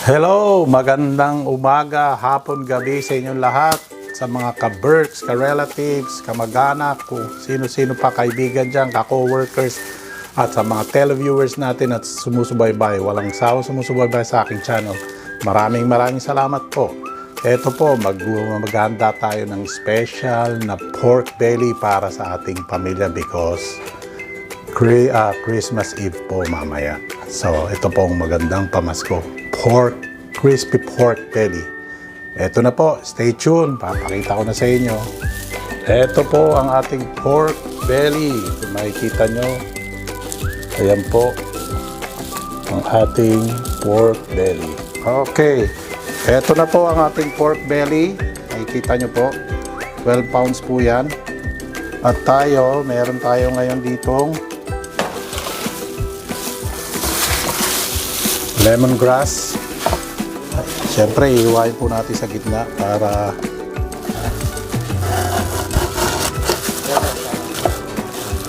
Hello! Magandang umaga, hapon, gabi sa inyong lahat. Sa mga ka-berks, ka-relatives, kamag-anak, kung sino-sino pa kaibigan dyan, ka-coworkers, at sa mga televiewers natin at sumusubaybay. Walang sawa sumusubaybay sa aking channel. Maraming salamat po. Ito po, maghahanda tayo ng special na pork belly para sa ating pamilya because Christmas Eve po mamaya. So, ito po ang magandang pamasko. Crispy pork belly. Ito na po, stay tuned. Papakita ko na sa inyo. Ito po ang ating pork belly. Kung makikita nyo, ayan po ang ating pork belly. Okay, ito na po ang ating pork belly. Makikita nyo po, 12 pounds po yan. At meron tayo ngayon ditong lemongrass. Siyempre, iiwain po natin sa gitna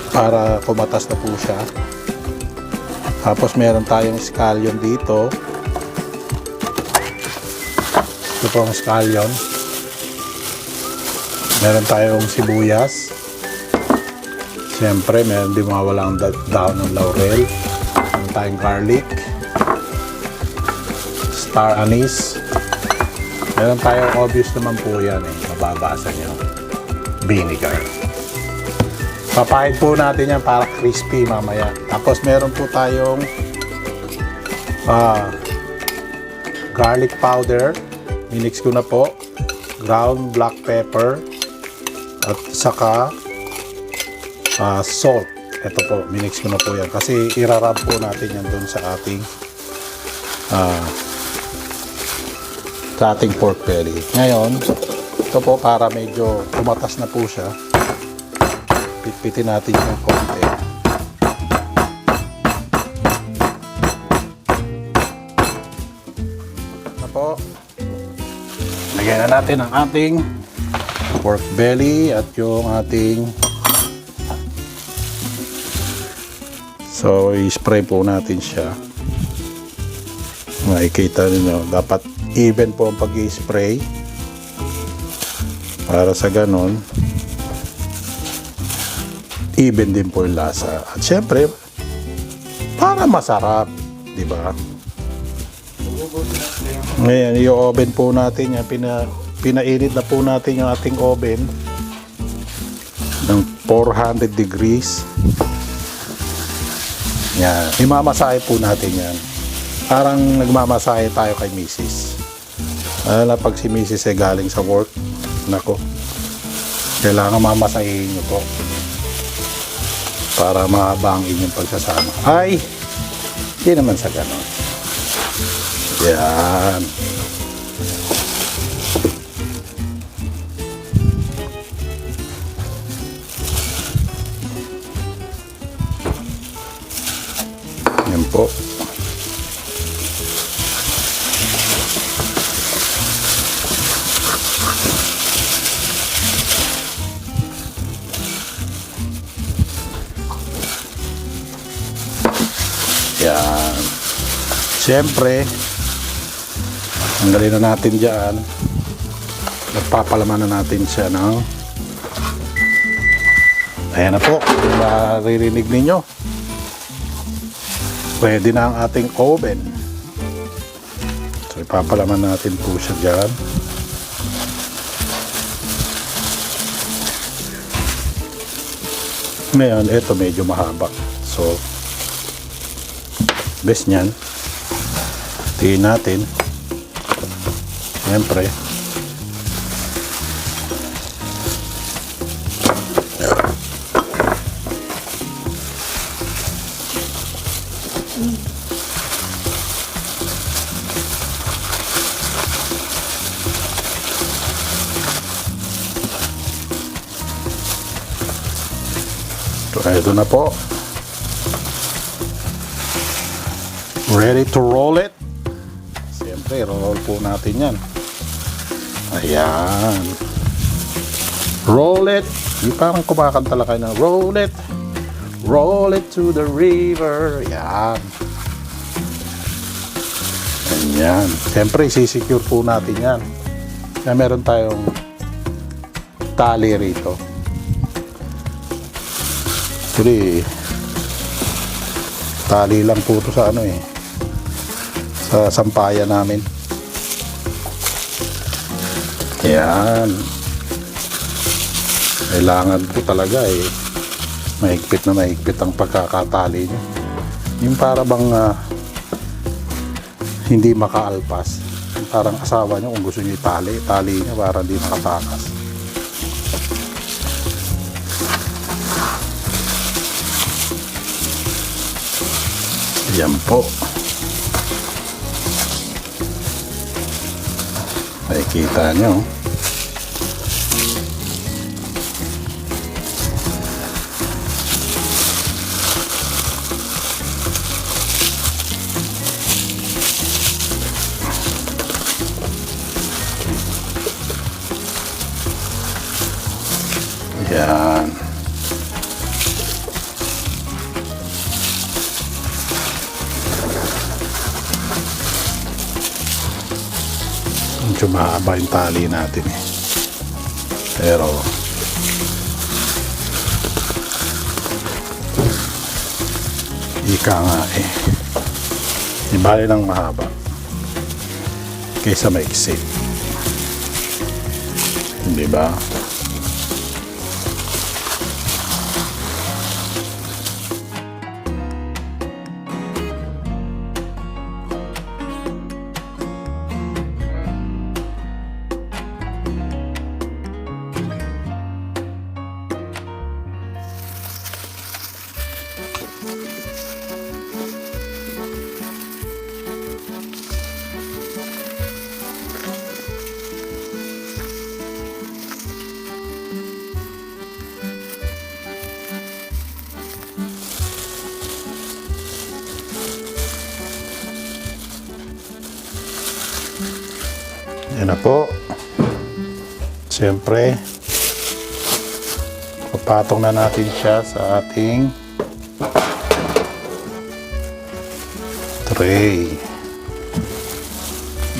para kumatas na po siya. Tapos meron tayong scallion dito. Ito po ang scallion. Meron tayong sibuyas. Siyempre, meron din mawala ang dahon ng laurel. Meron tayong garlic, star anise. Meron tayong obvious naman po yan mababasa nyo, vinegar. Papahid po natin yan para crispy mamaya. Tapos meron po tayong garlic powder. Minix ko na po, ground black pepper, at saka salt. Ito po, minix ko na po yan kasi irarab po natin yan dun sa ating pork belly. Ngayon, ito po para medyo tumatas na po siya. Pitpitin natin yung konti. Na po. Lagyan na natin ang ating pork belly at yung ating i-spray po natin siya. Makikita niyo, dapat even po ang pag-i-spray para sa ganon even din po yung lasa. At syempre para masarap, di ba? Ngayon, yung oven po natin yan, pinainit na po natin yung ating oven ng 400 degrees. Yan, imamasahe po natin yan. Parang nagmamasahe tayo kay Mrs. Pag si Mrs. ay galing sa work, nako, kailangan mamasahin nyo po para mahaba ang inyong pagsasama. Ay, hindi naman sa ganon. Yan. Yan po. Yan. Siyempre, tanggalin na natin dyan. Nagpapalaman na natin siya ng ayan na po, maririnig ninyo. Pwede na ang ating oven. So, ipapalaman natin po siya dyan. Ngayon, ito medyo mahaba. So, best nyan, tingin natin. Siyempre, ito na po. Ready to roll it. Siyempre, roll po natin yan. Ayan. Roll it. Yung parang kumakanta lang kayo ng roll it. Roll it to the river. Ayan. Yan. Siyempre, sisecure po natin yan. Kaya meron tayong tali rito. Actually, tali lang po ito sa sa sampayan namin. Yan. Kailangan po talaga mahigpit na mahigpit ang pagkakatali nyo. Yung para bang hindi makaalpas. Parang asawa nyo kung gusto nyo tali nyo para hindi makatakas. Yan po. Nakikita nyo. Yan. Medyo mahaba yung tali natin Pero ika nga ibali ng mahaba kaysa maiksi. Di ba? Yan na po. Siyempre, papatong na natin siya sa ating tray.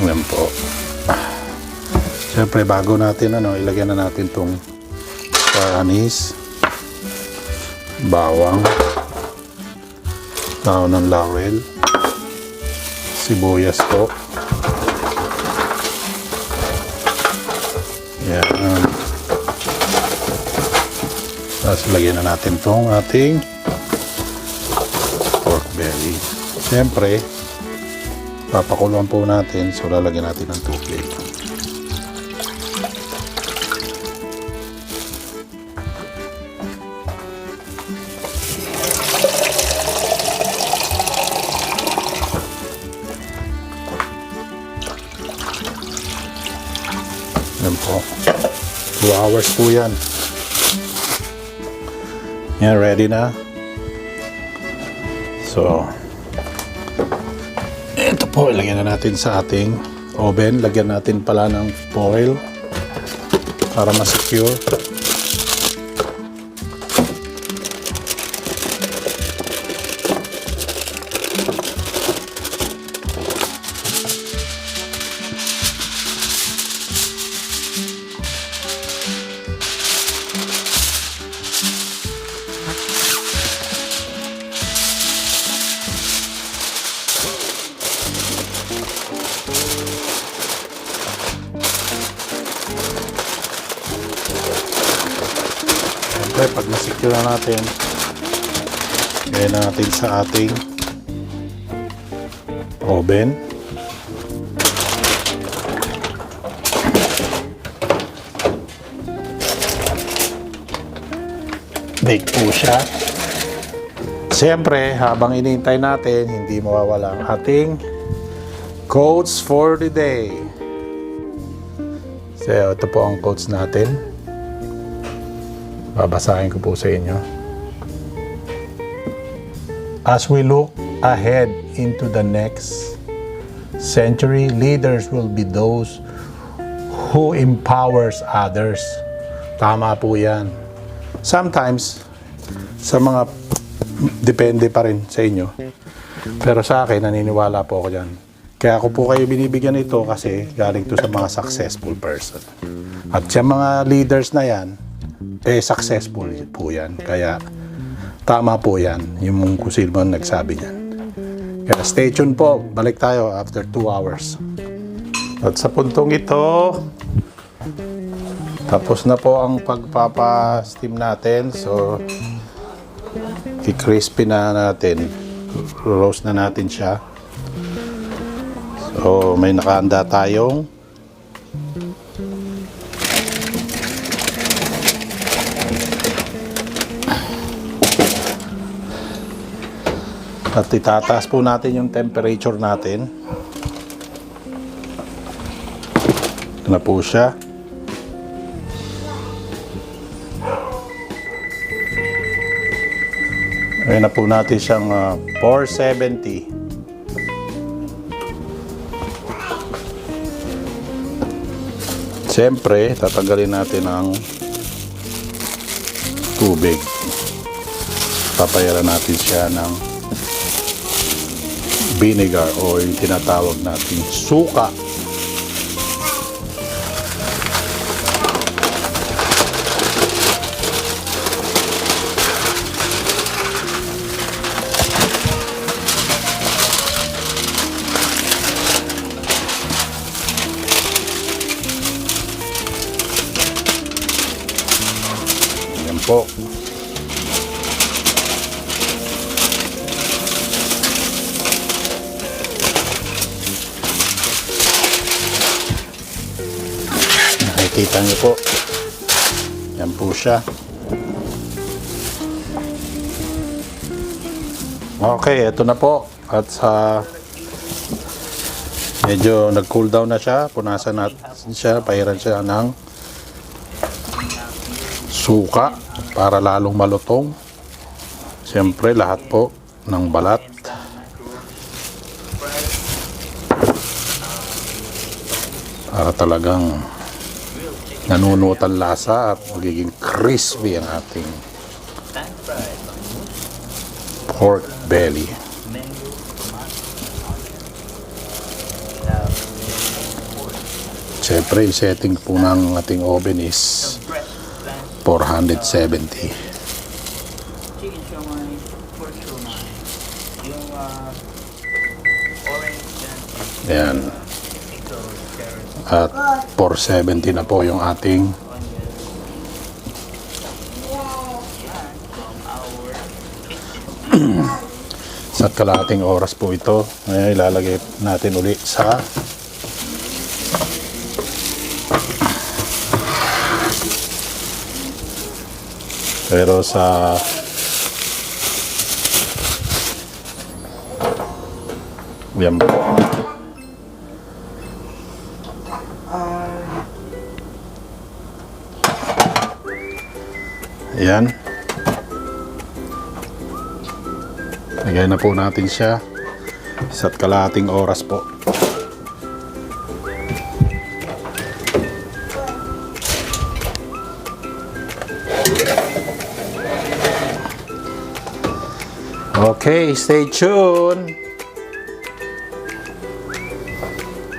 Yan po. Siyempre, bago natin ilagyan na natin itong anis, bawang, daon ng laurel, sibuyas po. Yan. Tapos lagyan na natin itong ating pork belly. Siyempre, papakuloan po natin. So, lalagyan natin ng tubig. Yan po. 2 hours po yan. Yan, ready na. So, ito po, ilagyan na natin sa ating oven. Lagyan natin pala ng foil para ma-secure. Siyempre, pag na-secure na natin, gaya na natin sa ating oven. Bake po siya. Siyempre, habang inintay natin, hindi mawawala ang ating quotes for the day. So, ito po ang quotes natin. Babasahin ko po sa inyo. As we look ahead into the next century, leaders will be those who empowers others. Tama po yan. Sometimes, sa mga depende pa rin sa inyo. Pero sa akin, naniniwala po ako dyan. Kaya ako po kayo binibigyan ito kasi galing to sa mga successful person. At sa mga leaders na yan, successful po yan. Kaya tama po yan, yung kung sino man nagsabi niyan. Kaya stay tuned po, balik tayo after 2 hours. At sa puntong ito, tapos na po ang pagpapa-steam natin. So, i-crispy na natin. Roast na natin siya. So, may nakaanda tayong at itataas po natin yung temperature natin. Ito na po siya. Ngayon na po natin siyang 470. Siyempre, tatanggalin natin ang tubig. Papayaran natin siya ng vinegar o yung tinatawag natin suka. Yan po. Nakikita niyo po. Yan po siya. Okay, ito na po. At sa medyo nag-cool down na siya. Punasan natin siya. Pahiran siya ng suka para lalong malutong. Siyempre, lahat po ng balat. Para talagang nanunot ang lasa at magiging crispy ang ating pork belly. Siyempre, yung setting po ng ating oven is 470. Ayan. At 470 na po yung ating sa kalahating oras po ito. Ngayon ilalagay natin uli sa pero sa yan po. Ayan. Lagay na po natin siya. Isa't kalahating oras po. Okay, stay tuned.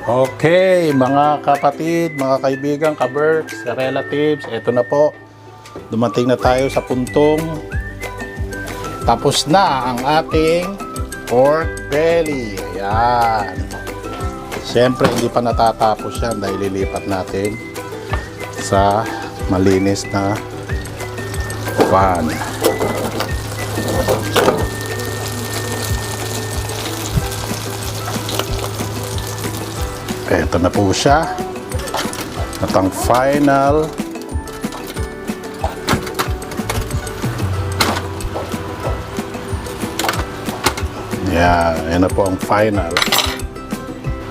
Okay, mga kapatid, mga kaibigan, ka-Berks, relatives, eto na po. Dumating na tayo sa puntong tapos na ang ating pork belly. Ayan. Siyempre, hindi pa natatapos yan dahil lilipat natin sa malinis na pan. Ito na po siya. At ang final yan na po ang final.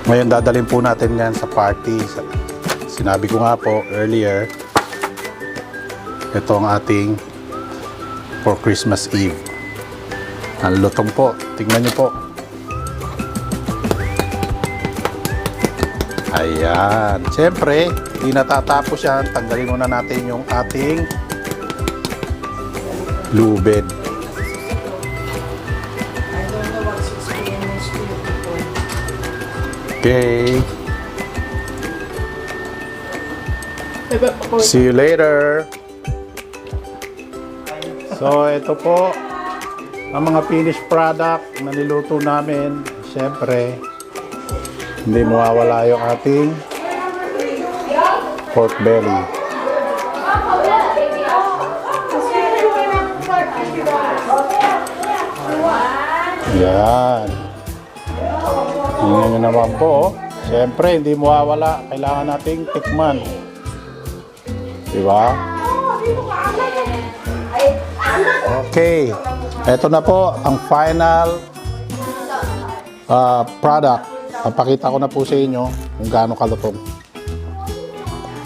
Ngayon dadalhin po natin yan sa party. Sinabi ko nga po earlier, ito ang ating for Christmas Eve. Ang lutong po. Tingnan nyo po. Ayan. Siyempre, hindi natatapos yan. Tanggalin muna natin yung ating lubid. Okay. See you later. So, ito po ang mga finished product na niluto namin. Siyempre, hindi mawawala yung ating pork belly. Yan. Tingnan nyo naman po. Siyempre, hindi mawawala. Kailangan nating tikman. Diba? Okay. Ito na po ang final product. Papakita ko na po sa inyo kung gaano kalutong.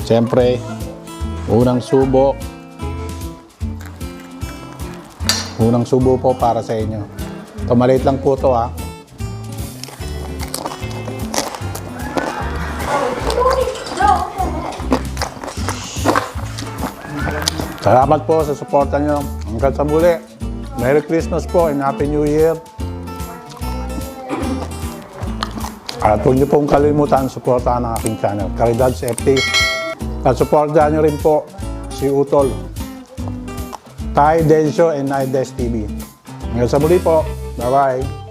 Siyempre, unang subo. Unang subo po para sa inyo. Ito, maliit lang po ito ha. Salamat po sa suporta nyo. Hanggang sa muli. Merry Christmas po and Happy New Year. At huwag niyo pong kalimutan suportahan ang aking channel, Caridad's FT. At suportahan niyo rin po si Utol, Ty Densyo and Nides TV. Hanggang sa muli po. Bye-bye.